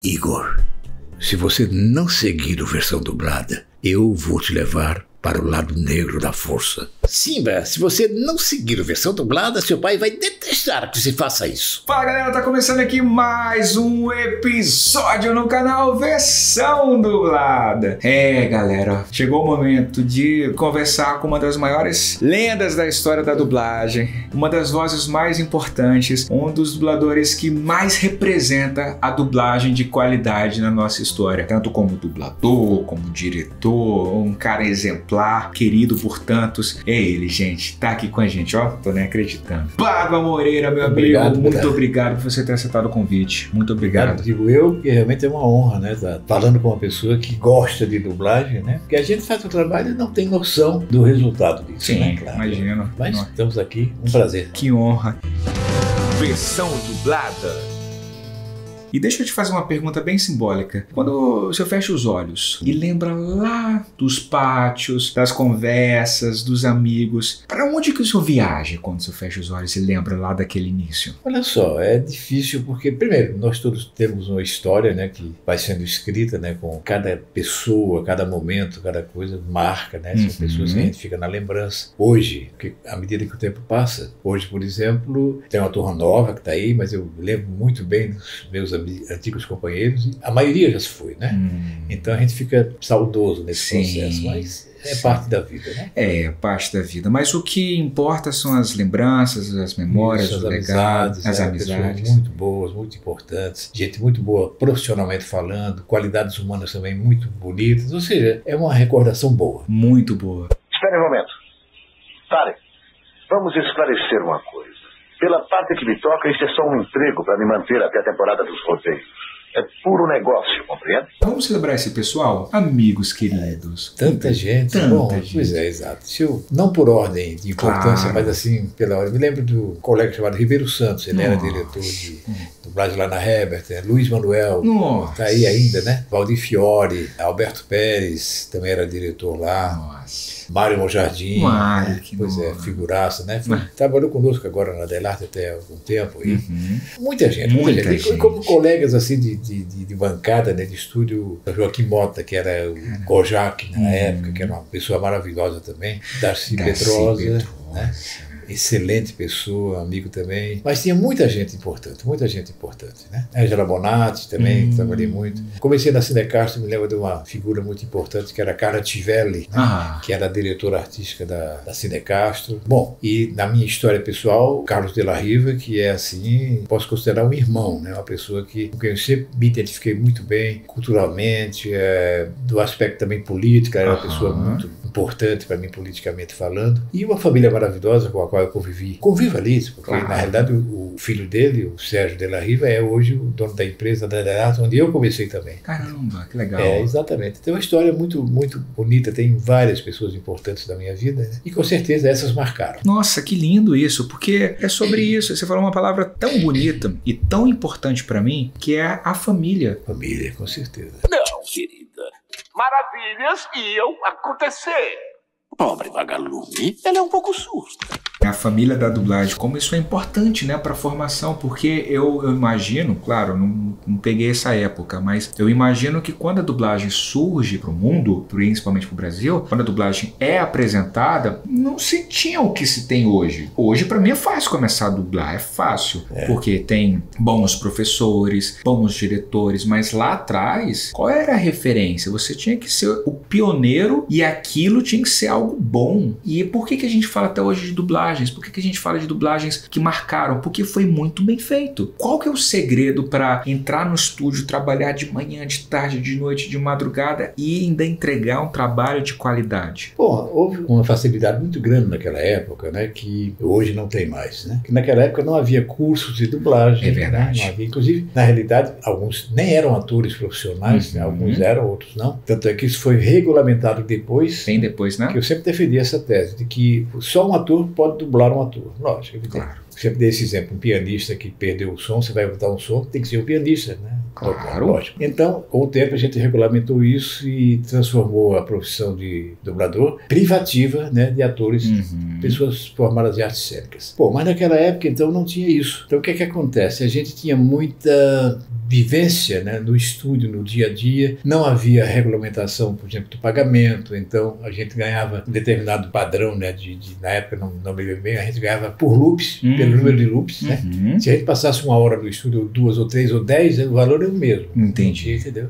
Igor, se você não seguir a versão dublada, eu vou te levar para o lado negro da força. Simba, se você não seguir a versão dublada, seu pai vai detestar que você faça isso. Fala galera, tá começando aqui mais um episódio no canal Versão Dublada. Galera, chegou o momento de conversar com uma das maiores lendas da história da dublagem, uma das vozes mais importantes, um dos dubladores que mais representa a dublagem de qualidade na nossa história, tanto como dublador, como diretor, um cara exemplar, querido por tantos. É ele, gente, tá aqui com a gente, ó, tô nem acreditando. Pádua Moreira, meu amigo, muito obrigado por você ter aceitado o convite, muito obrigado. Digo eu, que realmente é uma honra, né, estar falando com uma pessoa que gosta de dublagem, né, porque a gente faz o trabalho e não tem noção do resultado disso. Sim, né, claro. Imagino. Mas estamos aqui, um prazer. Que honra. Versão Dublada. E deixa eu te fazer uma pergunta bem simbólica. Quando você fecha os olhos e lembra lá dos pátios, das conversas, dos amigos, para onde que o senhor viaja quando você fecha os olhos e lembra lá daquele início? Olha só, é difícil porque, primeiro, nós todos temos uma história, né, que vai sendo escrita, né, com cada pessoa, cada momento, cada coisa marca, né, são pessoas que a gente fica na lembrança. Hoje, porque à medida que o tempo passa, hoje, por exemplo, tem uma turma nova que está aí, mas eu lembro muito bem dos meus antigos companheiros, e a maioria já se foi, né? Então a gente fica saudoso nesse processo, mas é parte da vida, né? É parte da vida, mas o que importa são as lembranças, as memórias, os legados, as amizades. Pessoas muito boas, muito importantes, gente muito boa profissionalmente falando, qualidades humanas também muito bonitas, ou seja, é uma recordação boa. Muito boa. Espere um momento. Pare. Vamos esclarecer uma coisa. Pela parte que me toca, isso é só um emprego para me manter até a temporada dos rodeios. É puro negócio, compreende? Vamos celebrar esse pessoal? Amigos queridos. Tanta gente. Pois é, exato. Se eu, não por ordem de importância, mas assim, pela ordem. Me lembro do colega chamado Ribeiro Santos, ele era diretor de dublagem lá na Herbert, Luiz Manuel, tá aí ainda, né? Valdir Fiore, Alberto Pérez, também era diretor lá. Nossa. Mário Monjardim, pois é, figuraça, né? Trabalhou conosco agora na Delarte até algum tempo. E muita gente. E como colegas assim de bancada, né, de estúdio, Joaquim Mota, que era o Kojak na época, que era uma pessoa maravilhosa também, Darcy Pedrosa, né? Excelente pessoa, amigo também. Mas tinha muita gente importante, né? Angela Bonatti também, trabalhei muito. Comecei na Cinecastro, me lembro de uma figura muito importante, que era a Carla Tivelli, né? Que era a diretora artística da Cinecastro. Bom, e na minha história pessoal, Carlos de la Riva, que é assim, posso considerar um irmão, né? Uma pessoa com quem eu sempre me identifiquei muito bem, culturalmente, do aspecto também político, era uma pessoa muito importante para mim, politicamente falando. E uma família maravilhosa com a qual eu convivo ali, porque na realidade o filho dele, o Sérgio de la Riva, é hoje o dono da empresa da Delarte, onde eu comecei também. Caramba, que legal. Exatamente. Tem uma história muito, muito bonita, tem várias pessoas importantes da minha vida, né? E com certeza essas marcaram. Nossa, que lindo isso, porque é sobre isso. Você falou uma palavra tão bonita e tão importante para mim, que é a família. Família, com certeza. Não, querida. Maravilhas iam acontecer. Pobre vagalume, ela é um pouco surda. A família da dublagem, como isso é importante, né, para a formação, porque eu imagino, claro, não peguei essa época, mas eu imagino que quando a dublagem surge para o mundo, principalmente para o Brasil, quando a dublagem é apresentada, não se tinha o que se tem hoje. Hoje, para mim, é fácil começar a dublar, é fácil, porque tem bons professores, bons diretores, mas lá atrás, qual era a referência? Você tinha que ser o pioneiro e aquilo tinha que ser algo bom. E por que a gente fala até hoje de dublagem? Por que a gente fala de dublagens que marcaram? Porque foi muito bem feito. Qual que é o segredo para entrar no estúdio, trabalhar de manhã, de tarde, de noite, de madrugada e ainda entregar um trabalho de qualidade? Bom, houve uma facilidade muito grande naquela época, né, que hoje não tem mais, né? Que naquela época não havia cursos de dublagem. É verdade. Né? Não havia, inclusive, na realidade, alguns nem eram atores profissionais, né? Alguns eram, outros não. Tanto é que isso foi regulamentado depois. Bem depois, né? Que eu sempre defendi essa tese de que só um ator pode dublar um ator. Lógico, evidente. Claro. Sempre dei esse exemplo, um pianista que perdeu o som, você vai botar um som, tem que ser um pianista, né? Claro. Lógico. Então, com o tempo a gente regulamentou isso e transformou a profissão de dublador privativa, né, de atores, pessoas formadas em artes cênicas. Pô, mas naquela época então não tinha isso. Então o que acontece? A gente tinha muita vivência, né, no estúdio, no dia a dia, não havia regulamentação, por exemplo, do pagamento, então a gente ganhava um determinado padrão, né, na época não me lembro bem, a gente ganhava por loops, pelo número de loops, né? Se a gente passasse 1 hora no estúdio, 2 ou 3 ou 10, o valor é o mesmo. Entendi. Entendeu?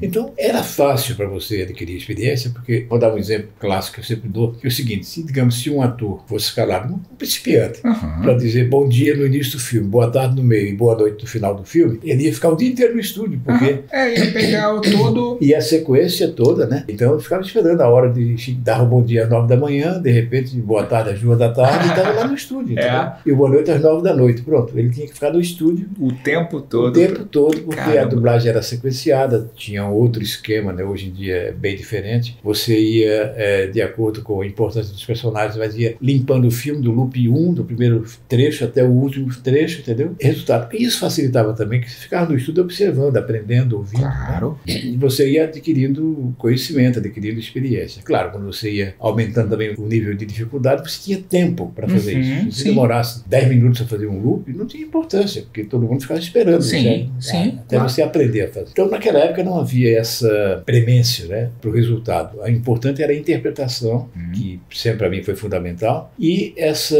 Então era fácil para você adquirir experiência, porque, vou dar um exemplo clássico que eu sempre dou, que é o seguinte, se um ator fosse escalado, um principiante, para dizer bom dia no início do filme, boa tarde no meio e boa noite no final do filme, ele ia ficar o dia inteiro no estúdio, porque ia pegar o todo e a sequência toda, né? Então eu ficava esperando a hora de dar o bom dia às 9 da manhã, de repente boa tarde às 2 da tarde, e estava lá no estúdio, e o boa noite às 9 da noite, pronto, ele tinha que ficar no estúdio o tempo todo, porque a dublagem era sequenciada, tinha outro esquema, né? Hoje em dia é bem diferente, você ia de acordo com a importância dos personagens, mas ia limpando o filme do loop 1, do primeiro trecho até o último trecho, entendeu? Resultado, isso facilitava também que você ficava no estúdio observando, aprendendo, ouvindo. Claro. Né? E você ia adquirindo conhecimento, adquirindo experiência. Claro, quando você ia aumentando também o nível de dificuldade, você tinha tempo para fazer isso. Se você demorasse 10 minutos a fazer um loop, não tinha importância, porque todo mundo ficava esperando. Até você aprender a fazer. Então, naquela época não havia essa premência, né, para o resultado. O importante era a interpretação, que sempre para mim foi fundamental, e essa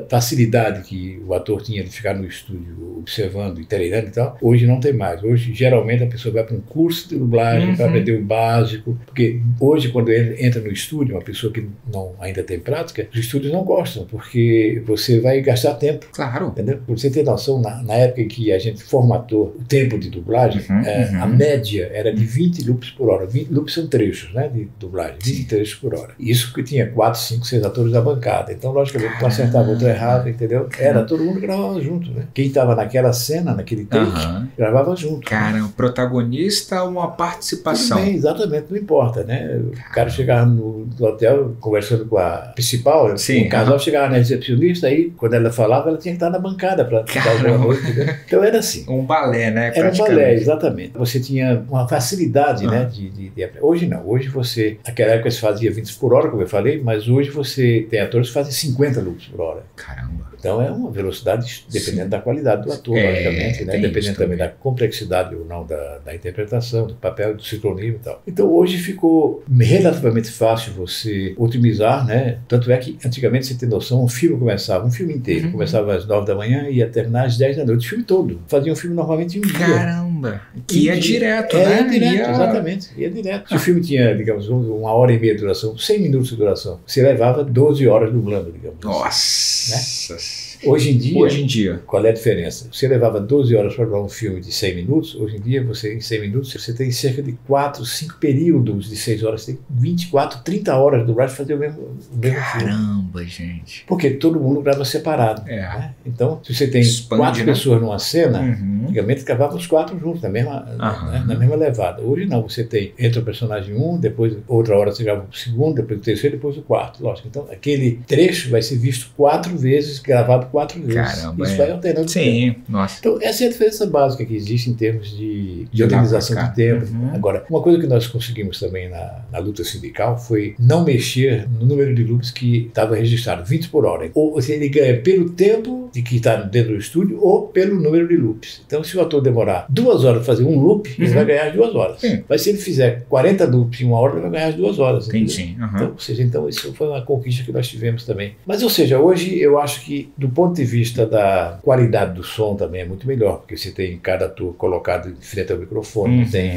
facilidade que o ator tinha de ficar no estúdio observando e treinando e tal, hoje não tem mais. Hoje, geralmente, a pessoa vai para um curso de dublagem para aprender o básico, porque hoje, quando entra no estúdio, uma pessoa que não ainda tem prática, os estúdios não gostam, porque você vai gastar tempo. Claro. Entendeu? Pra você ter noção, na época em que a gente formatou o tempo de dublagem, a média era de 20 loops por hora. 20 loops são trechos, né, de dublagem, 20 trechos por hora. Isso que tinha 4, 5, 6 atores da bancada. Então, logicamente, um acertava outro errado, entendeu? Era todo mundo gravava junto, né? Quem estava naquela cena, naquele take, gravava junto. Cara, o protagonista, uma participação. Tudo bem, exatamente, não importa, né? O cara chegava no hotel conversando com a principal, o casal chegava na recepcionista, aí quando ela falava, ela tinha que estar na bancada para dar boa noite, entendeu? Então era assim. Um balé, né? Era um balé, exatamente. Você tinha uma facilidade, né? Hoje não. Hoje você, naquela época você fazia 20 por hora, como eu falei, mas hoje você tem atores que fazem 50 loops por hora. Caramba. Então é uma velocidade dependendo da qualidade do ator, logicamente, né? Dependendo também da complexidade ou não da interpretação, do papel, do sincronismo e tal. Então hoje ficou relativamente fácil você otimizar, né? Tanto é que antigamente, você tem noção, um filme inteiro, começava às 9 da manhã e ia terminar às 10 da noite, o filme todo. Fazia um filme normalmente em um dia. Caramba! Que ia direto, né? Ia direto, exatamente. Ia direto. Se o filme tinha, digamos, 1h30 de duração, 100 minutos de duração, você levava 12 horas dublando, digamos. Nossa! Né? Hoje em dia, qual é a diferença? Você levava 12 horas para gravar um filme de 100 minutos, hoje em dia, em 100 minutos, você tem cerca de 4, 5 períodos de 6 horas, você tem 24, 30 horas de dublagem para fazer o mesmo filme. Caramba, gente. Porque todo mundo grava separado. Né? Então, se você tem 4 pessoas numa cena, antigamente gravava os 4 juntos, na mesma levada. Hoje não, você entra o personagem 1, depois outra hora você grava o segundo, depois o terceiro, depois o quarto. Lógico. Então, aquele trecho vai ser visto 4 vezes, gravado 4 vezes. Caramba, isso vai alternando. Sim, nossa. Então, essa é a diferença básica que existe em termos de organização de tempo. Agora, uma coisa que nós conseguimos também na luta sindical foi não mexer no número de loops que estava registrado, 20 por hora. Ou seja, ele ganha pelo tempo de que está dentro do estúdio ou pelo número de loops. Então, se o ator demorar 2 horas para fazer um loop, ele vai ganhar as 2 horas. Mas se ele fizer 40 loops em 1 hora, ele vai ganhar as 2 horas. Entendi. Então, isso foi uma conquista que nós tivemos também. Mas, ou seja, hoje eu acho que, do ponto de vista da qualidade do som, também é muito melhor, porque você tem cada ator colocado em frente ao microfone, não tem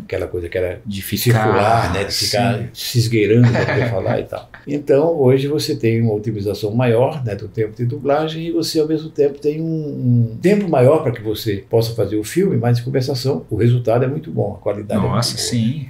aquela coisa que era de circular, né, de ficar se esgueirando para poder falar e tal. Então, hoje você tem uma otimização maior, né, do tempo de dublagem, e você, ao mesmo tempo, tem um tempo maior para que você possa fazer o filme, mas, em compensação, o resultado é muito bom, a qualidade é muito boa. Nossa, sim.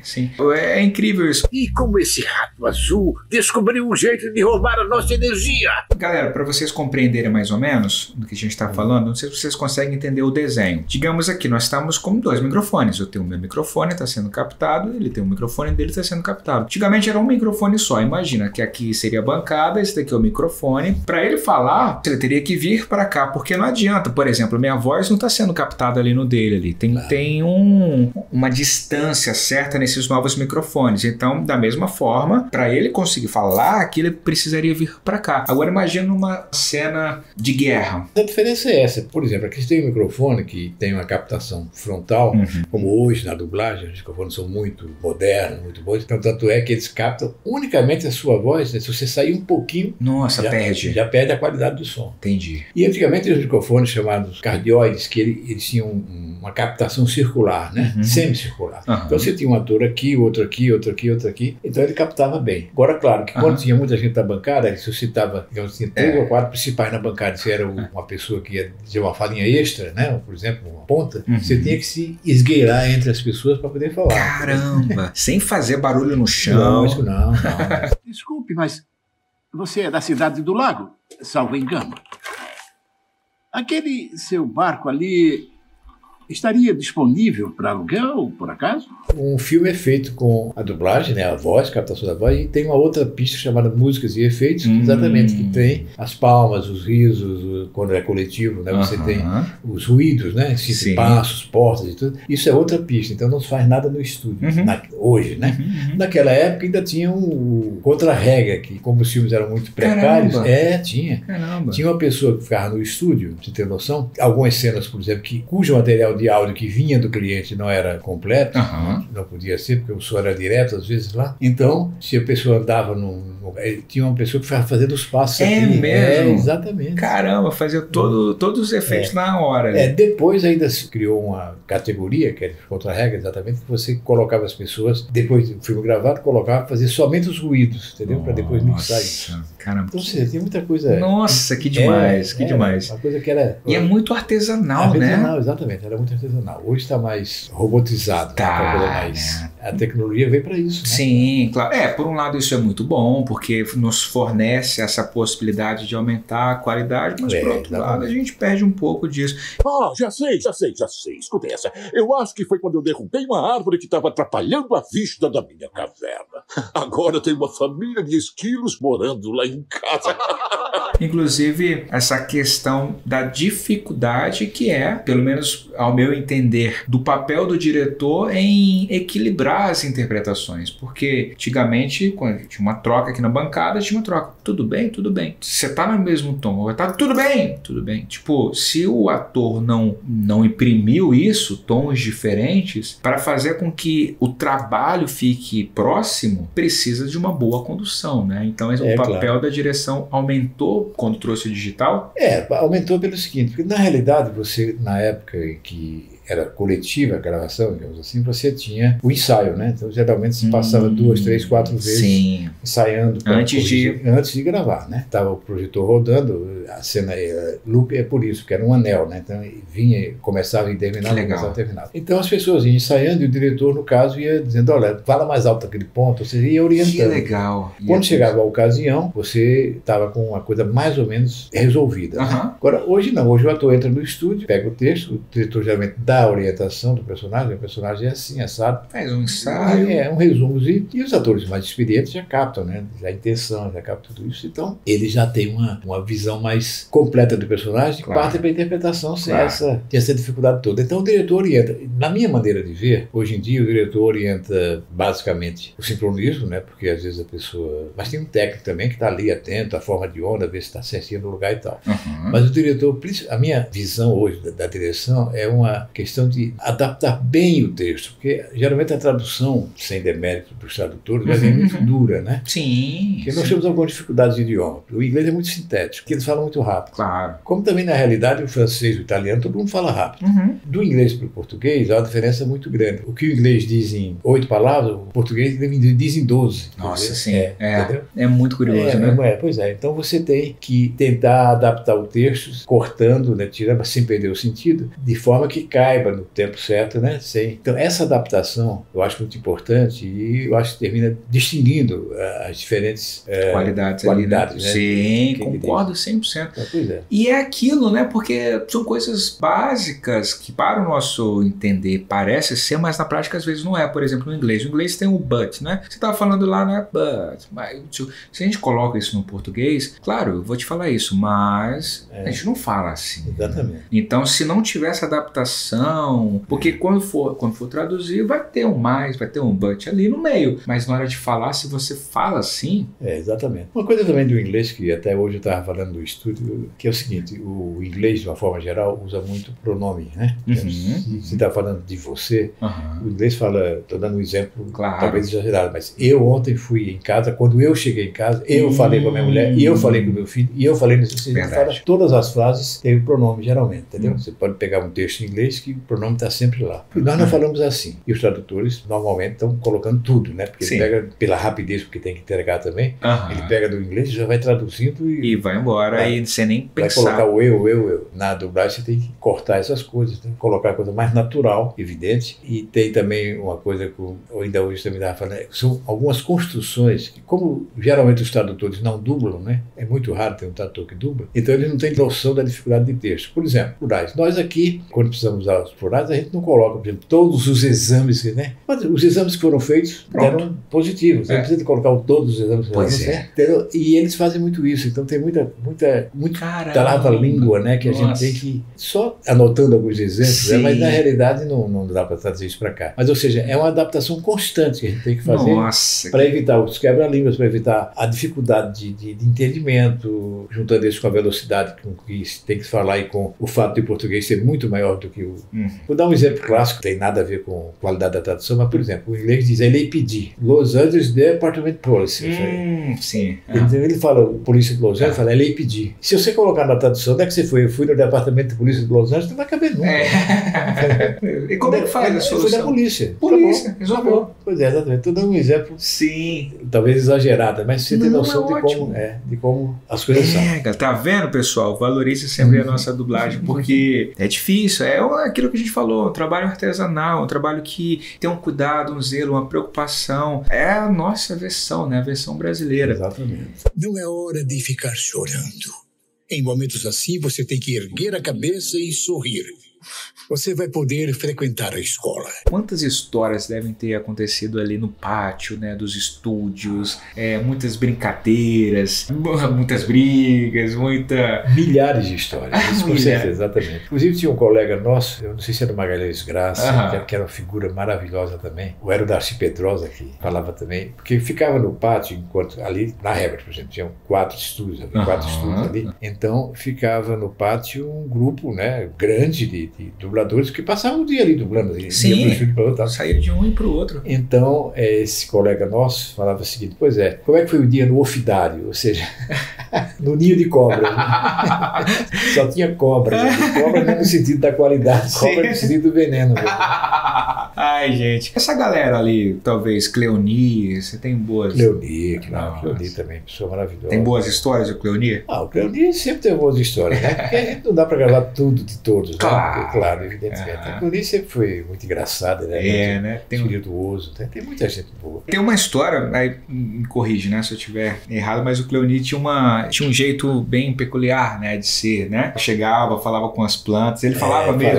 É incrível isso. E como esse rato azul descobriu um jeito de roubar a nossa energia? Galera, para vocês compreenderem mais ou menos do que a gente está falando, não sei se vocês conseguem entender o desenho. Digamos aqui, nós estamos com 2 microfones. Eu tenho o meu microfone, está sendo captado, ele tem o microfone dele, está sendo captado. Antigamente era um microfone só. Imagina que aqui seria a bancada, esse daqui é o microfone. Para ele falar, ele teria que vir para cá, porque não adianta, por exemplo, minha voz voz não está sendo captada ali no dele. Ali. Tem uma distância certa nesses novos microfones. Então, da mesma forma, para ele conseguir falar aqui, ele precisaria vir para cá. Agora, imagina uma cena de guerra. A diferença é essa. Por exemplo, aqui tem um microfone que tem uma captação frontal, como hoje na dublagem, os microfones são muito modernos, muito bons. Então, tanto é que eles captam unicamente a sua voz, né? Se você sair um pouquinho, já perde a qualidade do som. Entendi. E antigamente os microfones chamados cardioides, que eles tinham uma captação circular, né? Semicircular. Então você tinha um ator aqui, outro aqui, outro aqui, outro aqui. Então ele captava bem. Agora, claro, que quando tinha muita gente na bancada, se você estava, digamos, tinha 3 ou 4 principais na bancada, se era uma pessoa que ia dizer uma falinha extra, né? Por exemplo, uma ponta, você tinha que se esgueirar entre as pessoas para poder falar. Caramba! Sem fazer barulho no chão. Lógico, não. Desculpe, mas você é da cidade do Lago, salvo engano. Aquele seu barco ali estaria disponível para aluguel, por acaso? Um filme é feito com a dublagem, né, a voz, a captação da voz, e tem uma outra pista chamada Músicas e Efeitos, exatamente, que tem as palmas, os risos, quando é coletivo, né, você tem os ruídos, né, passos, portas e tudo. Isso é outra pista, então não se faz nada no estúdio, hoje, né. Naquela época ainda tinha um contra-regra, que como os filmes eram muito precários, tinha uma pessoa que ficava no estúdio, pra você ter noção, algumas cenas, por exemplo, cujo material de áudio que vinha do cliente não era completo, não podia ser, porque o som era direto às vezes lá. Então, se a pessoa andava tinha uma pessoa que ficava fazendo os passos aqui. Mesmo? Exatamente. Caramba, fazia todos os efeitos na hora. Depois ainda se criou uma categoria, que era contra-regra, exatamente, que você colocava as pessoas, depois do filme gravado, colocava, fazia somente os ruídos, entendeu? Para depois mixar isso. Caramba. Então, tem muita coisa... Nossa, que demais, que demais. Uma coisa que era... E é muito artesanal, né? Artesanal, exatamente. Era muito artesanal. Hoje está mais robotizado. A tecnologia veio para isso, né? Sim, claro. Por um lado isso é muito bom, porque nos fornece essa possibilidade de aumentar a qualidade, mas por outro lado a gente perde um pouco disso. Já sei. Escuta essa. Eu acho que foi quando eu derrubei uma árvore que estava atrapalhando a vista da minha caverna. Agora tem uma família de esquilos morando lá em casa. Inclusive, essa questão da dificuldade que é, pelo menos ao meu entender, do papel do diretor em equilibrar as interpretações. Porque antigamente, quando tinha uma troca aqui na bancada, tinha uma troca. Tudo bem? Tudo bem. Você tá no mesmo tom. Tá tudo bem? Tudo bem. Tipo, se o ator não imprimiu isso, tons diferentes, para fazer com que o trabalho fique próximo, precisa de uma boa condução, né? Então, o papel da direção aumentou quando trouxe o digital? Aumentou pelo seguinte, porque na realidade você, na época em que era coletiva a gravação, digamos assim, você tinha o ensaio, né? Então geralmente se passava 2, 3, 4 vezes ensaiando antes de gravar, né? Tava o projetor rodando, a cena loop é por isso, porque era um anel, né? Então vinha, começava e terminava, começava e terminava. Então as pessoas iam ensaiando e o diretor, no caso, ia dizendo, olha, fala mais alto aquele ponto, você ia orientando. Que legal. Quando chegava a ocasião, você estava com uma coisa mais ou menos resolvida. Né? Agora, hoje não, hoje o ator entra no estúdio, pega o texto, o diretor geralmente dá a orientação do personagem, o personagem é assim, assado. Faz um ensaio. Um resumozinho. E os atores mais experientes já captam, né? Já a intenção, já captam tudo isso. Então, ele já tem uma visão mais completa do personagem e parte para a interpretação sem essa dificuldade toda. Então, o diretor orienta. Na minha maneira de ver, hoje em dia, o diretor orienta basicamente o sincronismo, né? Porque às vezes a pessoa... Mas tem um técnico também que está ali atento, a forma de onda, ver se está certinho no lugar e tal. Mas o diretor, a minha visão hoje da direção é uma questão de adaptar bem o texto, porque geralmente a tradução, sem demérito dos tradutores, é muito dura, né? Sim. Porque nós temos algumas dificuldades de idioma. O inglês é muito sintético, porque eles falam muito rápido. Claro. Como também, na realidade, o francês e o italiano, todo mundo fala rápido. Do inglês para o português, há uma diferença muito grande. O que o inglês diz em 8 palavras, o português diz em 12. Nossa, sim. É muito curioso, né? Pois é. Então você tem que tentar adaptar o texto, cortando, né, tirando, sem perder o sentido, de forma que cai caiba no tempo certo, né? Então, essa adaptação eu acho muito importante e eu acho que termina distinguindo as diferentes qualidades ali, né? Sim, concordo 100%. Pois é. E é aquilo, né? Porque são coisas básicas que, para o nosso entender, parece ser, mas na prática às vezes não é. Por exemplo, no inglês. No inglês tem o but, né? Você estava falando lá, né? But. Mas, se a gente coloca isso no português, claro, eu vou te falar isso, mas a gente não fala assim. Exatamente. Então, se não tiver essa adaptação, porque quando for traduzir, vai ter um mais, vai ter um but ali no meio. Mas na hora de falar, se você fala assim... Exatamente. Uma coisa também do inglês, que até hoje eu estava falando no estúdio, que é o seguinte, o inglês, de uma forma geral, usa muito pronome, né? Se você está falando de você, o inglês fala, estou dando um exemplo, talvez exagerado, mas eu ontem fui em casa, quando eu cheguei em casa, eu falei com a minha mulher, e eu falei com o meu filho, e eu falei nesse sentido. Todas as frases têm pronome, geralmente, entendeu? Você pode pegar um texto em inglês que o pronome está sempre lá. E nós não falamos assim. E os tradutores, normalmente, estão colocando tudo, né? Porque ele pega, pela rapidez, porque tem que entregar também, ele pega do inglês e já vai traduzindo e vai embora, e sem nem pensar. Vai colocar o eu. Na dublagem você tem que cortar essas coisas, tem que colocar a coisa mais natural, evidente. E tem também uma coisa que eu ainda hoje também estava falando, são algumas construções que, como geralmente os tradutores não dublam, né? É muito raro ter um tradutor que dubla, então eles não têm noção da dificuldade de texto. Por exemplo, plurais. Nós aqui, quando precisamos usar os plurais, a gente não coloca, por exemplo, todos os exames, né? Mas os exames que foram feitos deram positivos. Você não precisa colocar todos os exames que foram feitos. E eles fazem muito isso. Então tem muita trava-língua, né? Que a gente tem que só anotando alguns exemplos, né? Mas na realidade não dá para traduzir isso para cá. Mas, ou seja, é uma adaptação constante que a gente tem que fazer para evitar os quebra-línguas, para evitar a dificuldade de entendimento, juntando isso com a velocidade com que tem que falar e com o fato de o português ser muito maior do que o... Vou dar um exemplo clássico, tem nada a ver com a qualidade da tradução, mas, por exemplo, o inglês diz LAPD, Los Angeles Department Police. Sim. Então ele fala, polícia de Los Angeles, fala LAPD. Se você colocar na tradução, onde é que você foi? Eu fui no departamento de polícia de Los Angeles, não vai caber nunca. E como é que faz a solução? Foi da polícia. Resolveu. Pois é, exatamente. Estou dando um exemplo, talvez exagerado, mas você tem noção de como as coisas são. Tá vendo, pessoal? Valorize sempre a nossa dublagem, porque é difícil, é aquilo que a gente falou, um trabalho artesanal, um trabalho que tem um cuidado, um zelo, uma preocupação. É a nossa versão, né? A versão brasileira. Exatamente. Não é hora de ficar chorando. Em momentos assim, você tem que erguer a cabeça e sorrir. Você vai poder frequentar a escola. Quantas histórias devem ter acontecido ali no pátio, né, dos estúdios, muitas brincadeiras, muitas brigas, milhares de histórias, isso com certeza, exatamente. Inclusive tinha um colega nosso, eu não sei se era Magalhães Graça, que era uma figura maravilhosa também, ou era o Darcy Pedrosa, que falava também, porque ficava no pátio, enquanto ali, na Herbert, por exemplo, tinham 4 estúdios ali, então ficava no pátio um grupo, né, grande de dubladores que passavam o dia ali dublando. Saía de um e para o outro. Então, esse colega nosso falava o seguinte, pois é, como é que foi o dia no ofidário? Ou seja, no ninho de cobra. Só tinha cobras. Cobra não no sentido da qualidade, cobra no sentido do veneno. Ai, gente. Essa galera ali, talvez, Cleoni, você tem boas... Cleoni, claro. Cleoni também, pessoa maravilhosa. Tem boas histórias, o Cleoni? O Cleoni sempre tem boas histórias, né? Porque a gente não dá para gravar tudo de todos, né? Claro, evidentemente. A Cleoni sempre foi muito engraçada, né? Né? Espirituoso, tem muita gente boa. Tem uma história, aí me corrige, né, se eu estiver errado, mas o Cleoni tinha um jeito bem peculiar, né, de ser, né? Chegava, falava com as plantas, ele falava mesmo.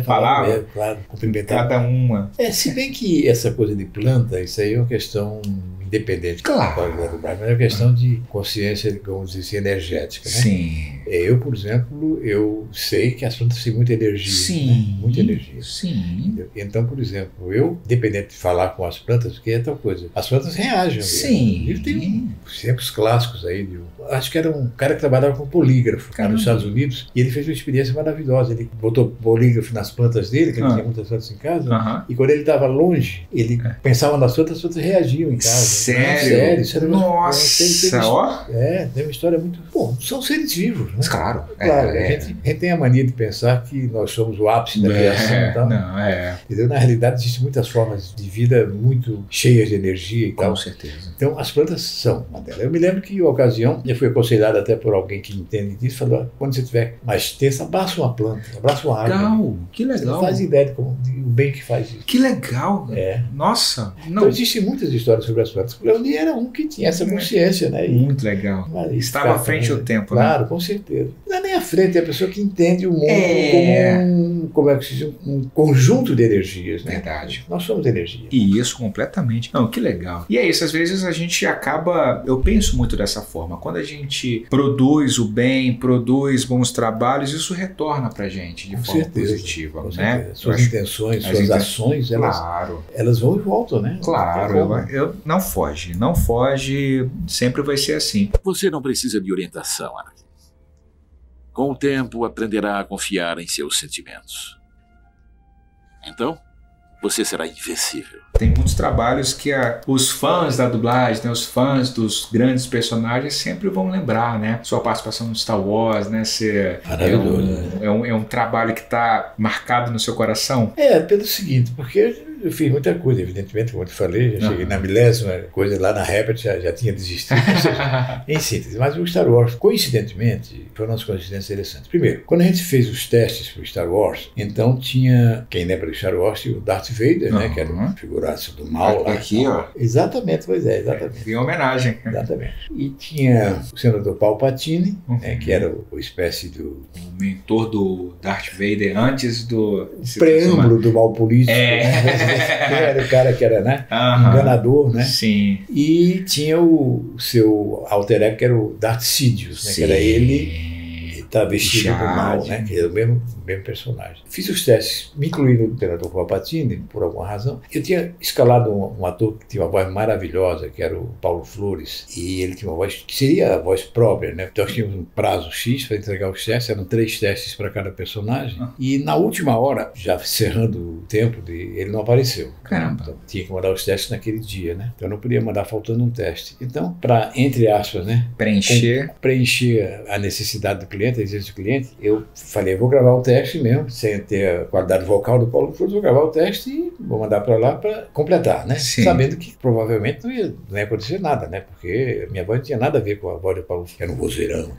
Falava mesmo, claro. Cumprimentava. Cada uma. Se bem que essa coisa de planta, isso aí é uma questão independente. Claro. Mas é uma questão de consciência, vamos dizer assim, energética, né? Sim. Eu, por exemplo, eu sei que as plantas têm muita energia. Sim. Né? Muita energia. Sim. Entendeu? Então, por exemplo, eu, dependente de falar com as plantas, porque é tal coisa, as plantas reagem. Sim. Ele tem sempre os clássicos aí. Acho que era um cara que trabalhava com polígrafo lá nos Estados Unidos, e ele fez uma experiência maravilhosa. Ele botou polígrafo nas plantas dele, que ele tinha muitas plantas em casa, e quando ele estava longe, ele pensava nas plantas, as plantas reagiam em casa. Sério? Isso era Nossa! tem uma história muito... Bom, são seres vivos. outro. Né? Claro. Claro, a gente tem a mania de pensar que nós somos o ápice da criação e tal. Não, Entendeu? Na realidade, existem muitas formas de vida muito cheias de energia e tal. Com certeza. Então, as plantas são uma delas. Eu me lembro que, em uma ocasião, eu fui aconselhado até por alguém que entende disso, falou, quando você estiver mais tenso, abraça uma planta, abraça uma árvore. Legal, que legal. Você não faz ideia de o bem que faz isso. Que legal. É. Nossa. Então, existem muitas histórias sobre as plantas. O Leoni era um que tinha essa consciência, né? Muito legal. Estava à frente do tempo, né? Claro, com certeza. Não é nem à frente, é a pessoa que entende o mundo como é que se diz, um conjunto de energias, né? Verdade. Nós somos energia. E isso completamente. Não, que legal. E é isso, às vezes a gente acaba, eu penso muito dessa forma, quando a gente produz o bem, produz bons trabalhos, isso retorna pra gente de forma positiva, né? Suas intenções, suas ações, elas vão e voltam, né? Claro, eu não foge, sempre vai ser assim. Você não precisa de orientação, Anakin. Com o tempo, aprenderá a confiar em seus sentimentos. Então, você será invencível. Tem muitos trabalhos que os fãs da dublagem, né, os fãs dos grandes personagens sempre vão lembrar, né? Sua participação no Star Wars, né? É um trabalho que está marcado no seu coração? Pelo seguinte, porque eu fiz muita coisa, evidentemente, como eu te falei, já cheguei na milésima coisa lá na Rapid, já tinha desistido. Em síntese, mas o Star Wars, coincidentemente, foi umas coincidências interessantes. Primeiro, quando a gente fez os testes para o Star Wars, então tinha, quem lembra do Star Wars, tinha o Darth Vader, né, que era um figuraço do mal lá. Aqui, ó. Exatamente, pois é, exatamente. Em homenagem. Exatamente. E tinha o senador Palpatine, né, que era uma espécie do... O mentor do Darth Vader antes do... preâmbulo do mal político. Era o cara que era, né, enganador, né? Sim. E tinha o seu alter ego, que era o Darth Sidious, né? Que era ele tá vestido do mal, né? Que era o mesmo personagem. Fiz os testes, me incluí no Imperador Palpatine, por alguma razão. Eu tinha escalado um ator que tinha uma voz maravilhosa, que era o Paulo Flores, e ele tinha uma voz que seria a voz própria, né? Então nós tínhamos um prazo X para entregar os testes, eram 3 testes para cada personagem, e na última hora, já encerrando o tempo, ele não apareceu. Caramba. Então, tinha que mandar os testes naquele dia, né? Então eu não podia mandar faltando um teste. Então, para, entre aspas, né? Preencher a necessidade do cliente, a exigência do cliente, eu falei, vou gravar o teste mesmo, sem ter a qualidade vocal do Paulo Flores, vou gravar o teste e vou mandar para lá para completar, né? Sim. Sabendo que provavelmente não ia acontecer nada, né? Porque minha voz não tinha nada a ver com a voz do Paulo Flores, era um vozeirão.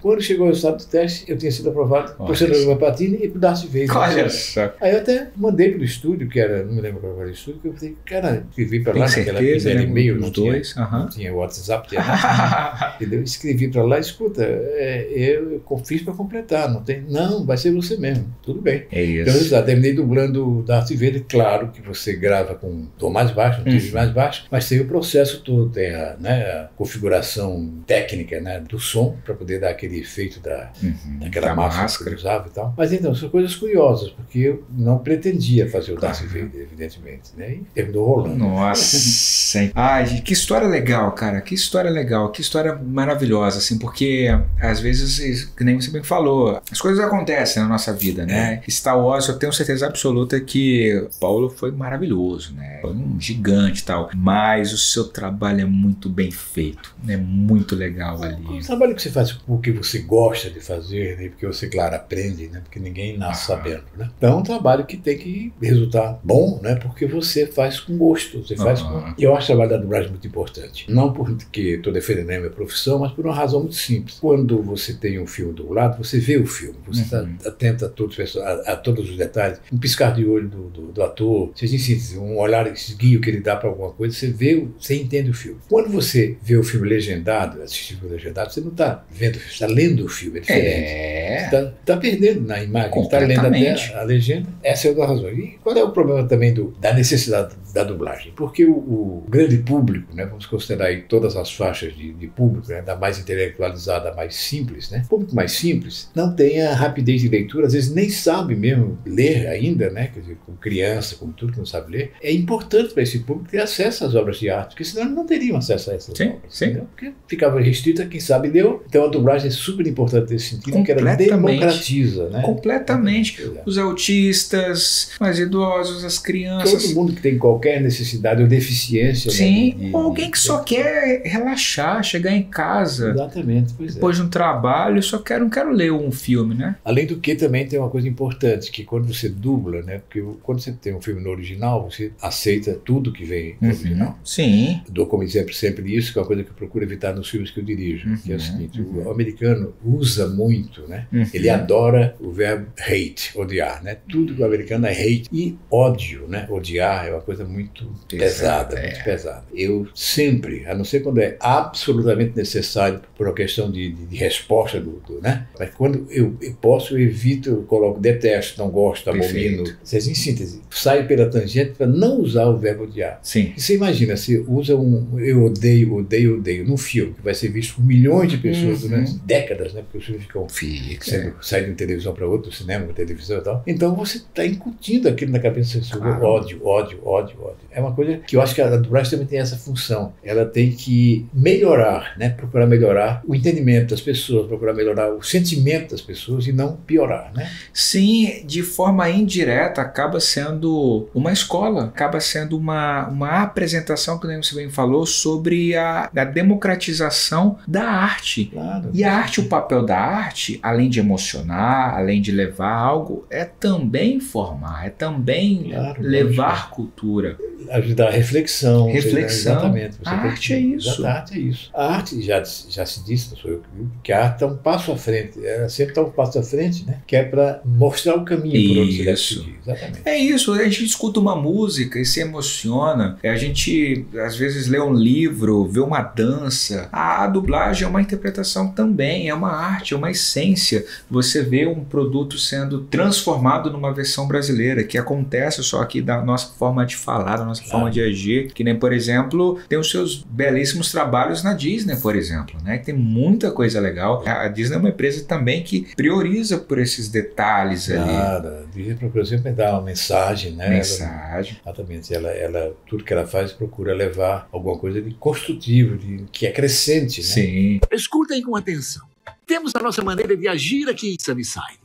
Quando chegou o resultado do teste, eu tinha sido aprovado por senador Palpatine e por Darth Vader. Olha só. Aí eu até mandei para o estúdio, que era, não me lembro qual era o estúdio, que eu falei, cara, escrevi para lá naquela primeira e-mail, não tinha WhatsApp, tinha nada. Eu escrevi para lá, escuta, eu fiz para completar, não, vai ser você mesmo, tudo bem. É isso. Então, terminei dublando o Darth Vader, claro que você grava com um tom mais baixo, um timbre mais baixo, mas tem o processo todo, tem a configuração técnica, né, do som, para poder dar aquele efeito daquela máscara que eu usava e tal. Mas então, são coisas curiosas, porque eu não pretendia fazer o Darth Vader, evidentemente, né, e terminou rolando. Nossa, ai, que história legal, cara, que história legal, que história maravilhosa, assim, porque às vezes, que nem você bem falou, as coisas acontecem na nossa vida, né? Star Wars, eu tenho certeza absoluta que o Paulo foi maravilhoso, né? Foi um gigante e tal, mas o seu trabalho é muito bem feito, é muito legal ali. O trabalho que você faz porque você gosta de fazer, né? Porque você, claro, aprende, né? Porque ninguém nasce sabendo, né? Então é um trabalho que tem que resultar bom, né? Porque você faz com gosto, você faz com... E eu acho o trabalho da dublagem muito importante. Não porque estou defendendo a minha profissão, mas por uma razão muito simples. Quando você tem um filme dublado, você vê o filme, você está atento a todos os detalhes, um piscar de olho do ator, seja em síntese, um olhar esguio que ele dá para alguma coisa, você entende o filme. Quando você vê o filme legendado, assistir o filme legendado, você não está vendo, você está lendo o filme, é diferente. Você está perdendo na imagem, está lendo até a legenda. Essa é outra razão. E qual é o problema também da necessidade da dublagem? Porque o grande público, né, vamos considerar aí todas as faixas de público, né, da mais intelectualizada à mais simples, né, o público mais simples não tem a rapidez de leitura, às vezes nem sabe mesmo ler ainda, né, quer dizer, com criança, com tudo que não sabe ler. É importante para esse público ter acesso às obras de arte, porque senão não teriam acesso a essas obras. Sim. Porque ficava restrito a quem sabe leu. Então a dublagem é super importante nesse sentido, porque ela democratiza, né? Completamente. Os autistas, os idosos, as crianças. Todo mundo que tem qualquer necessidade ou deficiência. Sim, ou alguém que só quer relaxar, chegar em casa. Exatamente. Depois de um trabalho, só não quero ler um filme, né? Além do que também tem uma coisa importante, que quando você dubla, né? Porque quando você tem um filme no original, você aceita tudo que vem no original. Sim. Dou como exemplo sempre isso, que é uma coisa que eu procuro evitar nos filmes que eu dirijo, que é o seguinte, o americano usa muito, né? Ele adora o verbo hate, odiar, né? Tudo que o americano é hate e ódio, né? Odiar é uma coisa muito pesada, muito pesada. Eu sempre, a não ser quando é absolutamente necessário por uma questão de resposta né? Mas quando eu posso, eu evito, eu coloco detesto, não gosto, abomino. Vocês, em síntese, saem pela tangente para não usar o verbo odiar. Sim. Você imagina, você usa eu odeio, odeio, odeio, num filme que vai ser visto por milhões de pessoas durante décadas, né? Porque os filmes ficam saem de uma televisão para outra, do cinema para televisão e tal. Então você está incutindo aquilo na cabeça da pessoa. Ódio, ódio, ódio, ódio. É uma coisa que eu acho que a dublagem também tem essa função. Ela tem que melhorar, né? Procurar melhorar o entendimento das pessoas, procurar melhorar o sentimento das pessoas e não piorar, né? Sim, de forma indireta acaba sendo uma escola, acaba sendo uma apresentação, que você bem falou, sobre a democratização da arte. Claro. E a arte, o papel da arte, além de emocionar, além de levar algo, é também formar, é também levar cultura. Ajudar a reflexão. Exatamente. Você a arte é isso. A arte é isso. A arte, já se disse, não sou eu que digo, que a arte está um passo à frente. Ela sempre está um passo à frente, né? Que é para mostrar o caminho por onde você deve seguir. Exatamente. É isso. A gente escuta uma música e se emociona. A gente, às vezes, lê um livro, vê uma dança. A dublagem é uma interpretação também, é uma arte, é uma essência. Você vê um produto sendo transformado numa versão brasileira, que acontece só aqui da nossa forma de falar, da nossa forma de agir, que nem, por exemplo, tem os seus belíssimos trabalhos na Disney, por exemplo, né? Tem muita coisa legal. A Disney é uma empresa também que prioriza por esses detalhes ali. A Disney procura sempre dar uma mensagem, né? Mensagem. Exatamente. Ela, tudo que ela faz procura levar alguma coisa de construtivo, que é crescente, né? Sim. Escutem com atenção. Temos a nossa maneira de agir aqui em Sunnyside.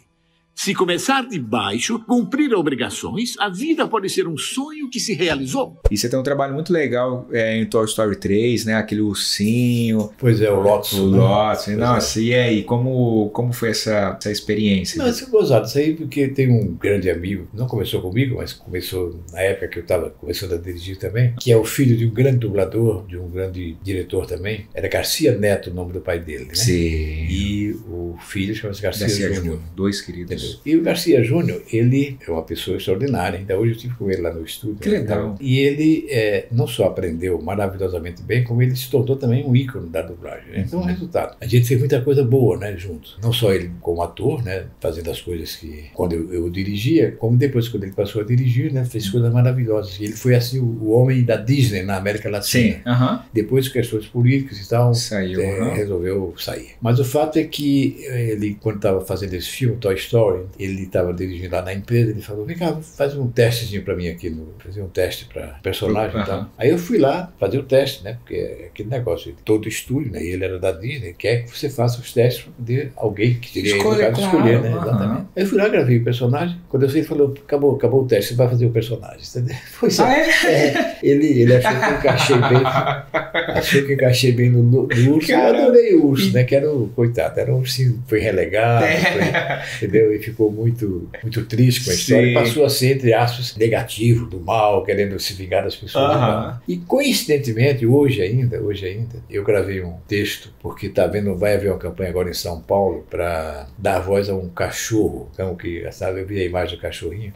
Se começar de baixo, cumprir obrigações, a vida pode ser um sonho que se realizou. E você tem um trabalho muito legal em Toy Story 3, né? Aquele ursinho. Pois é, o Lotus. O Lotus. Nossa, e aí? Como foi essa experiência? Não, isso é gozado. Isso aí porque tem um grande amigo, não começou comigo, mas começou na época que eu estava começando a dirigir também, que é o filho de um grande dublador, de um grande diretor também. Era Garcia Neto o nome do pai dele, né? Sim. E o filho chama-se Garcia Júnior. Dois queridos. E o Garcia Júnior, ele é uma pessoa extraordinária. Ainda hoje eu estive com ele lá no estúdio. Que legal. E ele não só aprendeu maravilhosamente bem, como ele se tornou também um ícone da dublagem. Né? Então, resultado. A gente fez muita coisa boa, né, juntos. Não só ele como ator, né, fazendo as coisas que quando eu dirigia, como depois quando ele passou a dirigir, né, fez coisas maravilhosas. E ele foi assim o homem da Disney na América Latina. Sim. Depois, questões políticas e tal, saiu, resolveu sair. Mas o fato é que ele, quando estava fazendo esse filme, Toy Story, ele estava dirigindo lá na empresa, ele falou, vem cá, faz um testezinho para mim aqui, fazer um teste para personagem e tal. Aí eu fui lá fazer o teste, né, porque é aquele negócio, todo estúdio, né, e ele era da Disney, quer que você faça os testes para poder alguém que teria escolher, né, exatamente. Aí eu fui lá, gravei o personagem, quando eu fui, ele falou, acabou o teste, você vai fazer o personagem, entendeu? Pois ele achou que eu encaixei bem no urso, eu adorei o urso, né, que era o, coitado, era um ursinho, foi relegado, entendeu, e ficou muito triste com a história, e passou a ser, entre aspas, negativo, do mal, querendo se vingar das pessoas. E coincidentemente, hoje ainda, eu gravei um texto, porque vai haver uma campanha agora em São Paulo para dar voz a um cachorro, então, sabe, eu vi a imagem do cachorrinho,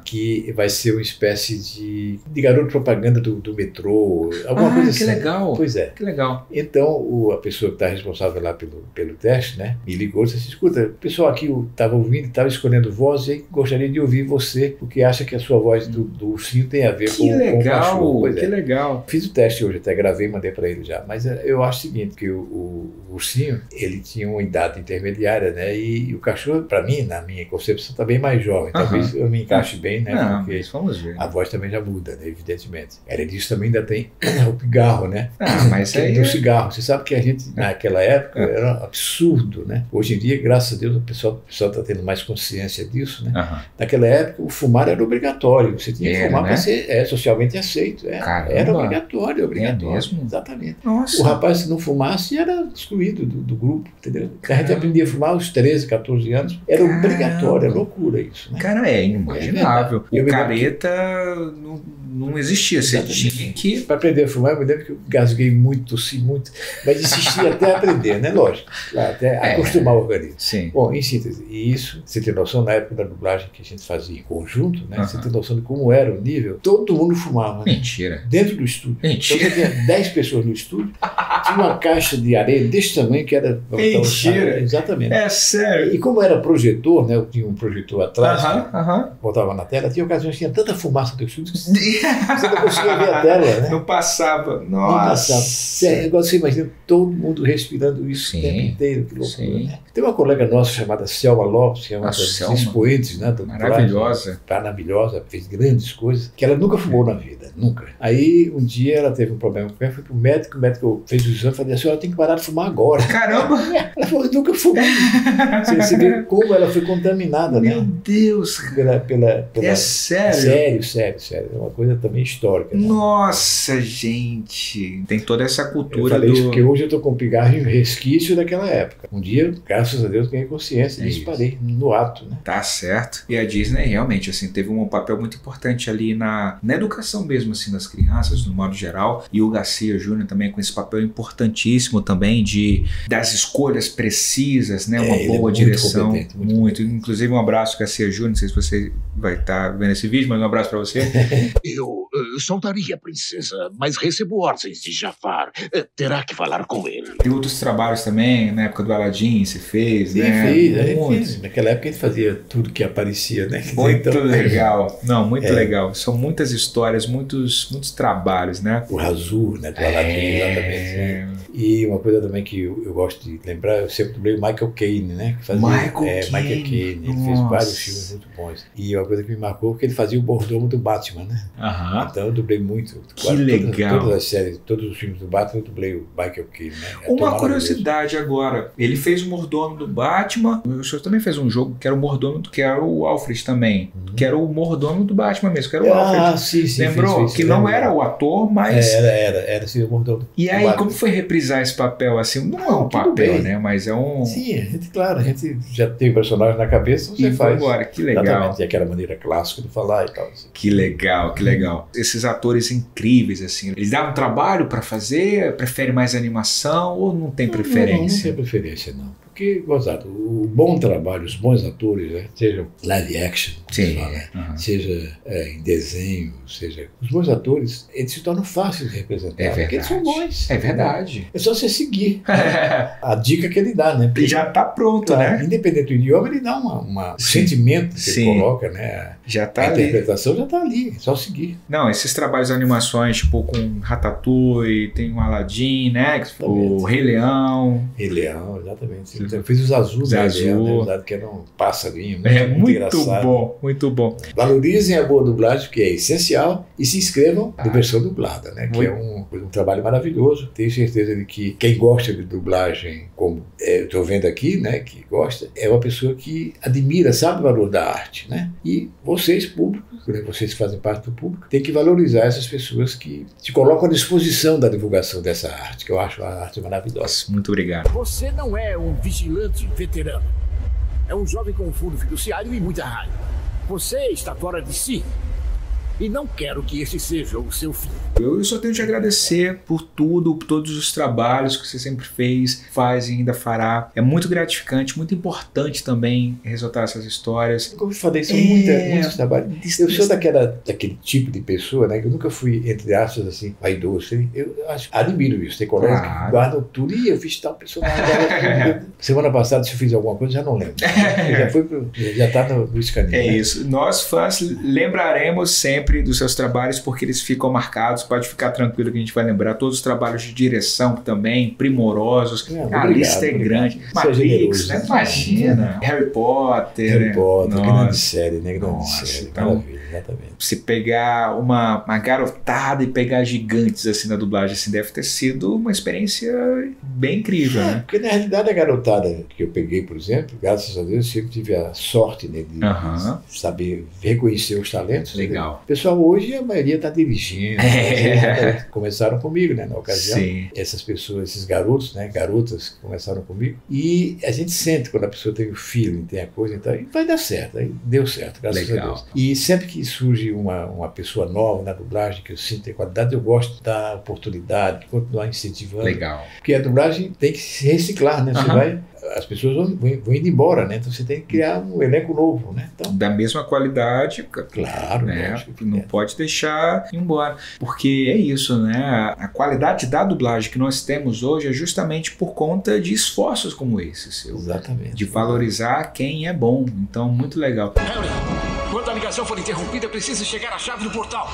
que vai ser uma espécie de garoto propaganda do metrô, alguma coisa assim. Que legal. Pois é. Que legal. Então, a pessoa que está responsável lá pelo teste, né, me ligou e disse assim, escuta, o pessoal aqui estava ouvindo, estava escolhendo voz e gostaria de ouvir você, porque acha que a sua voz do ursinho tem a ver com o cachorro. Que legal. Fiz o teste hoje, até gravei e mandei para ele já, mas eu acho o seguinte, que o ursinho, ele tinha uma idade intermediária, né, e o cachorro, para mim, na minha concepção, está bem mais jovem, talvez eu me encaixe bem, né, porque vamos ver. A voz também já muda, né, evidentemente. Além disso, também ainda tem o pigarro, né, mas do cigarro. Você sabe que a gente, naquela época, era um absurdo absurdo, né? Hoje em dia, graças a Deus, o pessoal está tendo mais consciência disso, né? Naquela época, o fumar era obrigatório. Você tinha que fumar, né? Para ser socialmente aceito. Era obrigatório. É mesmo? Exatamente. Nossa. O rapaz, se não fumasse, era excluído do grupo, entendeu? A gente aprendia a fumar aos 13, 14 anos. Era obrigatório, é loucura isso, né? Cara, é inimaginável. O careta não existia. Você tinha que... Para aprender a fumar, eu me lembro que eu gasguei muito, tossi muito, mas insisti até aprender, né? Lógico. Até acostumar o organismo. Sim. Bom, em síntese, e isso, você tem noção, na época da dublagem que a gente fazia em conjunto, né? Você tem noção de como era o nível. Todo mundo fumava. Né? Mentira. Dentro do estúdio. Mentira. Então, tinha 10 pessoas no estúdio, tinha uma caixa de areia desse tamanho que era... Mentira. Exatamente. É sério. E como era projetor, né? Eu tinha um projetor atrás, botava na tela, tinha ocasiões que tinha tanta fumaça do estúdio que você não conseguia ver a tela, né? Não passava. Nossa. Não passava. Agora você imagina todo mundo respirando isso o tempo inteiro, que loucura, né? Tem uma colega nossa chamada Selma Lopes, que é uma das expoentes, né? Maravilhosa. Maravilhosa, fez grandes coisas, que ela nunca fumou na vida, nunca. Aí um dia ela teve um problema com ela, foi pro médico, o médico fez o exame e falou: a senhora tem que parar de fumar agora. Caramba! Ela falou: eu nunca fumei. Você vê como ela foi contaminada, né? Meu Deus! É sério? Sério. É uma coisa também histórica. Né? Nossa, gente! Tem toda essa cultura. Eu falei isso porque hoje eu estou com pigarro resquício daquela época. Um dia, graças a Deus, ganhei consciência e disparei no ato. Né? Tá certo. E a Disney realmente assim, teve um papel muito importante ali na educação mesmo assim, das crianças, no modo geral. E o Garcia Júnior também com esse papel importantíssimo também das escolhas precisas, né? Uma boa direção. Muito. Inclusive, um abraço, Garcia Júnior. Não sei se você vai estar vendo esse vídeo, mas um abraço para você. Eu soltaria a princesa, mas recebo ordens de Jafar. Terá que falar com ele. Tem outros trabalhos também, na época do Aladdin, se fez, né? Fez. Naquela época a gente fazia tudo que aparecia, né? Muito legal. Não, muito legal. São muitas histórias, muitos trabalhos, né? O Azul, né? Do Aladdin, exatamente. Né? E uma coisa também que eu gosto de lembrar, eu sempre dublei o Michael Caine, né? Que fazia, Michael Caine. Ele fez vários filmes muito bons. E uma coisa que me marcou é que ele fazia o mordomo do Batman, né? Então eu dublei muito. Que legal. Todas as séries, todos os filmes do Batman, eu dublei o Michael Caine, né? Uma curiosidade agora, ele fez o mordomo do Batman, o senhor também fez um jogo que era o mordomo, que era o Alfred também, que era o mordomo do Batman mesmo, que era o Alfred. Sim. Lembrou? Que não era o ator, mas... Era sim, o mordomo. E aí, como foi reprisar esse papel assim? Não é um papel, né? Mas é um... Sim, a gente já tem o personagem na cabeça, você faz. Agora, que legal. Exatamente, aquela maneira clássica de falar e tal. Assim. Que legal. Esses atores incríveis, assim, eles dão um trabalho para fazer? Preferem mais animação ou não tem preferência? Não tem preferência, não. Porque, gozado, o bom trabalho, os bons atores, né, sejam live action, seja em desenho, seja... Os bons atores, eles se tornam fáceis de representar. É verdade. Porque eles são bons. É verdade. É só você seguir a dica que ele dá, né? Porque já está pronto, né? Independente do idioma, ele dá um sentimento que ele coloca, né? Já tá a interpretação já está ali, é só seguir. Não, esses trabalhos de animações, tipo com Ratatouille, tem o Aladdin, né? O Rei Leão. Rei Leão, exatamente. Eu fiz os azuis, né? Que era um passarinho. Muito engraçado. Muito bom. Valorizem a boa dublagem, que é essencial, e se inscrevam na versão dublada, né? Que é um trabalho maravilhoso. Tenho certeza de que quem gosta de dublagem, como estou vendo aqui, né? Que gosta, é uma pessoa que admira, sabe o valor da arte, né? E vocês, público, vocês que fazem parte do público, tem que valorizar essas pessoas que se colocam à disposição da divulgação dessa arte, que eu acho a arte maravilhosa. Muito obrigado. Você não é um vigilante veterano. É um jovem com um fundo fiduciário e muita raiva. Você está fora de si. E não quero que esse seja o seu fim. Eu só tenho que te agradecer por tudo, por todos os trabalhos que você sempre faz e ainda fará. É muito gratificante, muito importante também ressaltar essas histórias. Como eu falei, são muitos trabalhos. Eu sou daquele tipo de pessoa, né, que eu nunca fui, entre aspas, assim, vaidoso. Eu admiro isso. Tem colegas que guardam tudo. E eu fiz tal personagem. Semana passada, se eu fiz alguma coisa, já não lembro. Já está no escaneio. É isso. Nós, fãs, lembraremos sempre dos seus trabalhos, porque eles ficam marcados. Pode ficar tranquilo que a gente vai lembrar todos os trabalhos de direção também, primorosos. A lista é grande. Matrix, né? Imagina. Harry Potter. Grande série, né? Grande série. Então, maravilha. Exatamente. Se pegar uma garotada e pegar gigantes assim na dublagem, assim, deve ter sido uma experiência bem incrível, né? Porque na realidade a garotada que eu peguei, por exemplo, graças a Deus, eu sempre tive a sorte, né, de saber reconhecer os talentos. Legal. Né? O pessoal hoje, a maioria está dirigindo. Começaram comigo, né, na ocasião. Sim. Essas pessoas, esses garotos, né, garotas que começaram comigo. E a gente sente quando a pessoa tem o feeling, tem a coisa, então vai dar certo. Aí deu certo, graças a Deus. E sempre que surge uma pessoa nova na dublagem, que eu sinto ter qualidade, eu gosto da dar oportunidade, de continuar incentivando. Legal. Porque a dublagem tem que se reciclar, né? As pessoas vão indo embora, né? Então você tem que criar um elenco novo, né? Então, da mesma qualidade, claro, né? Não pode deixar ir embora. Porque é isso, né? A qualidade da dublagem que nós temos hoje é justamente por conta de esforços como esse seu. Exatamente. De valorizar quem é bom. Então, muito legal. Harry, quando a ligação for interrompida, precisa chegar à chave do portal.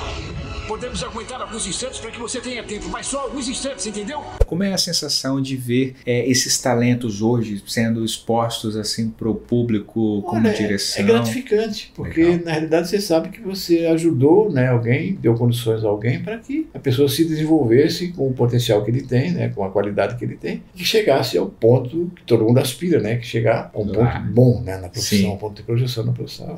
Podemos aguentar alguns instantes para que você tenha tempo, mas só alguns instantes, entendeu? Como é a sensação de ver esses talentos hoje sendo expostos assim para o público como direção? É gratificante, porque na realidade você sabe que você ajudou, né, alguém, deu condições a alguém para que a pessoa se desenvolvesse com o potencial que ele tem, né, com a qualidade que ele tem, e que chegasse ao ponto que todo mundo aspira, né, que chegar a um ponto bom, né, na profissão, um ponto de projeção na profissão.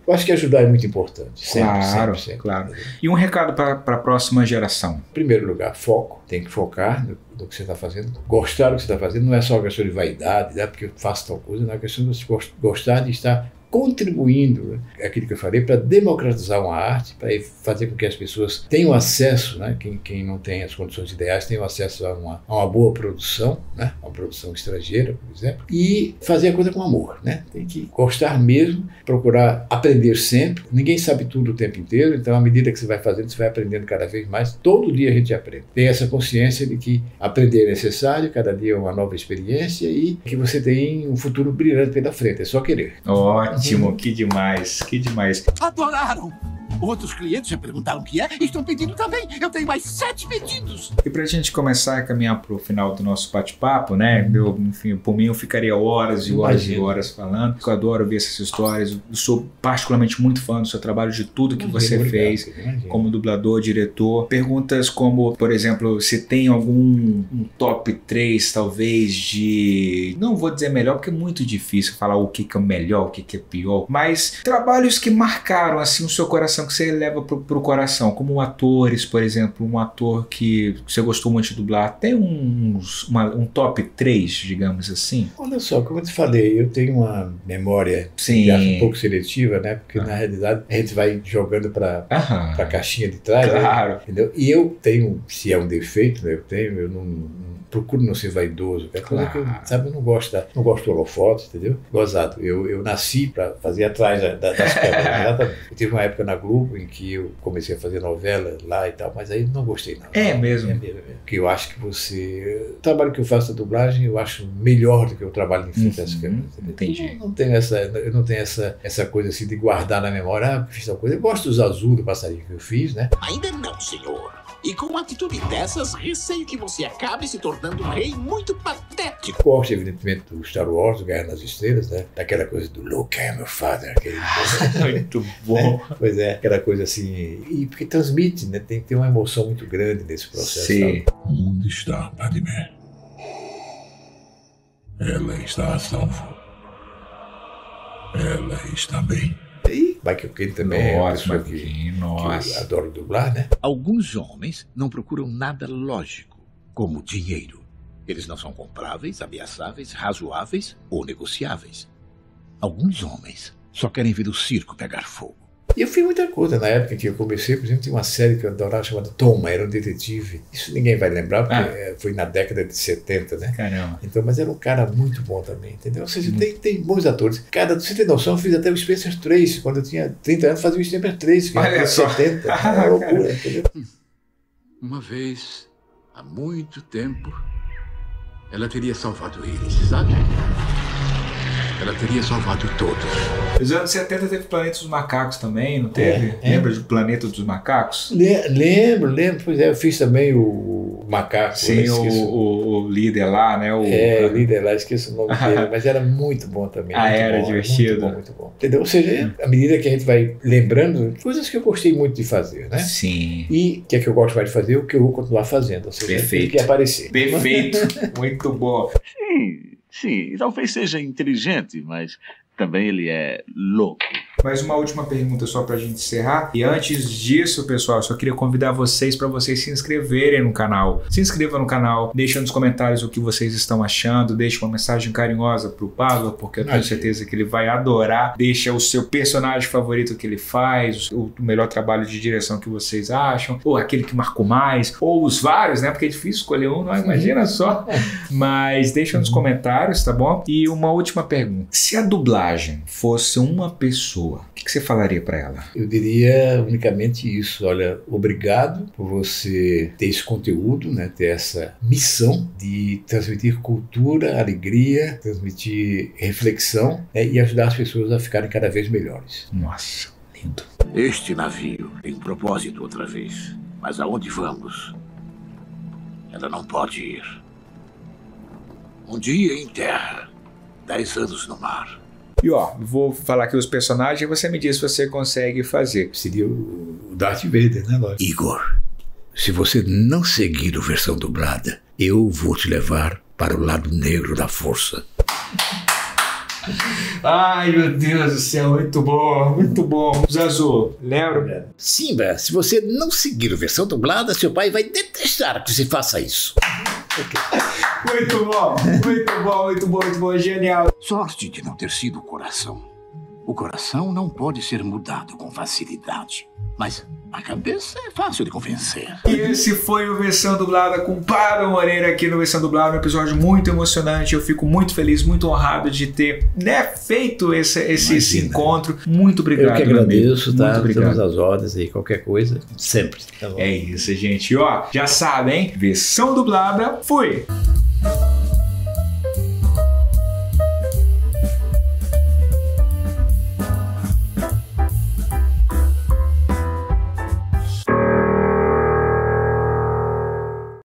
Eu acho que ajudar é muito importante. Sempre. Claro. E um recado para a próxima geração? Em primeiro lugar, foco. Tem que focar no que você está fazendo. Gostar do que você está fazendo. Não é só uma questão de vaidade, né, porque eu faço tal coisa. Não é uma questão de você gostar de estar contribuindo, né, aquilo que eu falei, para democratizar uma arte, para fazer com que as pessoas tenham acesso, né, quem não tem as condições ideais, tenham acesso a uma boa produção, né, uma produção estrangeira, por exemplo, e fazer a coisa com amor, né? Tem que gostar mesmo, procurar aprender sempre. Ninguém sabe tudo o tempo inteiro, então à medida que você vai fazendo, você vai aprendendo cada vez mais. Todo dia a gente aprende. Tem essa consciência de que aprender é necessário, cada dia é uma nova experiência e que você tem um futuro brilhante pela frente, é só querer. Ótimo, que demais, que demais. Adoraram! Outros clientes já perguntaram o que é e estão pedindo também. Eu tenho mais 7 pedidos. E pra gente começar a caminhar pro final do nosso bate-papo, né? Enfim, por mim eu ficaria horas e horas e horas falando. Eu adoro ver essas histórias. Eu sou particularmente muito fã do seu trabalho, de tudo que você fez como dublador, diretor. Perguntas como, por exemplo, se tem algum top 3, talvez, de... Não vou dizer melhor, porque é muito difícil falar o que é melhor, o que é pior. Mas trabalhos que marcaram, assim, o seu coração, que você leva pro coração, como atores, por exemplo, um ator que você gostou muito de dublar, tem um top 3, digamos assim? Olha só, como eu te falei, eu tenho uma memória um pouco seletiva, né? Porque na realidade a gente vai jogando para a caixinha de trás, claro, né? Entendeu? E eu tenho, se é um defeito, né? Eu não procuro não ser vaidoso, coisa que eu, sabe, eu não gosto do holofote, entendeu? Gozado. Eu nasci para fazer atrás das câmeras, exatamente. Eu tive uma época na Globo em que eu comecei a fazer novela lá e tal, mas aí não gostei não. É mesmo? É mesmo. Porque eu acho que o trabalho que eu faço da dublagem, eu acho melhor do que o trabalho em frente às câmeras. Entendi. Eu não tenho essa coisa assim de guardar na memória, fiz tal coisa. Eu gosto dos azul do passarinho que eu fiz, né? Ainda não, senhor. E com uma atitude dessas, receio que você acabe se tornando um rei muito patético. Gosto, evidentemente, do Star Wars, do Guerra nas Estrelas, né? Daquela coisa do Luke, I am your father. Muito bom. Pois é, aquela coisa assim. E porque transmite, né? Tem que ter uma emoção muito grande nesse processo. Sim. Onde está Padmé? Ela está a salvo. Ela está bem. E Michael Caine também é uma pessoa que eu adoro dublar, né? Alguns homens não procuram nada lógico, como dinheiro. Eles não são compráveis, ameaçáveis, razoáveis ou negociáveis. Alguns homens só querem ver o circo pegar fogo. E eu fiz muita coisa. Na época que eu comecei, por exemplo, tinha uma série que eu adorava chamada Toma, era um detetive. Isso ninguém vai lembrar, porque foi na década de 70, né? Caramba. Então, mas era um cara muito bom também, entendeu? Ou seja, tem bons atores. Você tem noção, eu fiz até o Spencer Tracy. Quando eu tinha 30 anos, fazia o Spencer Tracy, que era 70. Era uma loucura, entendeu? Uma vez, há muito tempo, ela teria salvado eles, sabe? Ela teria salvado todos. Nos anos 70 teve Planeta dos Macacos também, não teve? Lembra do Planeta dos Macacos? Lembro. Pois é, eu fiz também o macaco. Sim, o líder lá, né? O líder lá, esqueci o nome dele, mas era muito bom também. Era bom, divertido. Muito bom. Entendeu? Ou seja, à medida que a gente vai lembrando, coisas que eu gostei muito de fazer, né? Sim. E o que é que eu gosto mais de fazer, o que eu vou continuar fazendo. Ou seja, perfeito. Tem que aparecer. Perfeito. Muito bom. Sim, talvez seja inteligente, mas também ele é louco. Mais uma última pergunta só pra gente encerrar. E antes disso, pessoal, eu só queria convidar vocês para vocês se inscreverem no canal. Se inscreva no canal, deixa nos comentários o que vocês estão achando, deixa uma mensagem carinhosa pro Pablo, porque eu tenho certeza que ele vai adorar. Deixa o seu personagem favorito que ele faz, o melhor trabalho de direção que vocês acham, ou aquele que marcou mais, ou os vários, né? Porque é difícil escolher um, não imagina só. Mas deixa nos comentários, tá bom? E uma última pergunta. Se a dublagem fosse uma pessoa, o que você falaria para ela? Eu diria unicamente isso. Olha, obrigado por você ter esse conteúdo, né? Ter essa missão de transmitir cultura, alegria, transmitir reflexão, né? E ajudar as pessoas a ficarem cada vez melhores. Nossa, lindo. Este navio tem um propósito outra vez, mas aonde vamos? Ela não pode ir. Um dia em terra, 10 anos no mar. E ó, vou falar aqui os personagens e você me diz se você consegue fazer. Seria o Darth Vader, né, Lógico? Igor, se você não seguir a versão dublada, eu vou te levar para o lado negro da força. Ai, meu Deus do céu, muito bom, muito bom. Zazu, lembra? Simba, se você não seguir a versão dublada, seu pai vai detestar que você faça isso. Muito bom, muito bom, muito bom, muito bom, genial. Sorte de não ter sido o coração. O coração não pode ser mudado com facilidade, mas a cabeça é fácil de convencer. E esse foi o Versão Dublada com Pablo Moreira aqui no Versão Dublada, um episódio muito emocionante. Eu fico muito feliz, muito honrado de ter, né, feito esse encontro. Muito obrigado. Eu que agradeço, tá? Estamos às ordens aí, qualquer coisa, sempre. Tá bom? É isso, gente. E ó, já sabem, Versão Dublada, fui!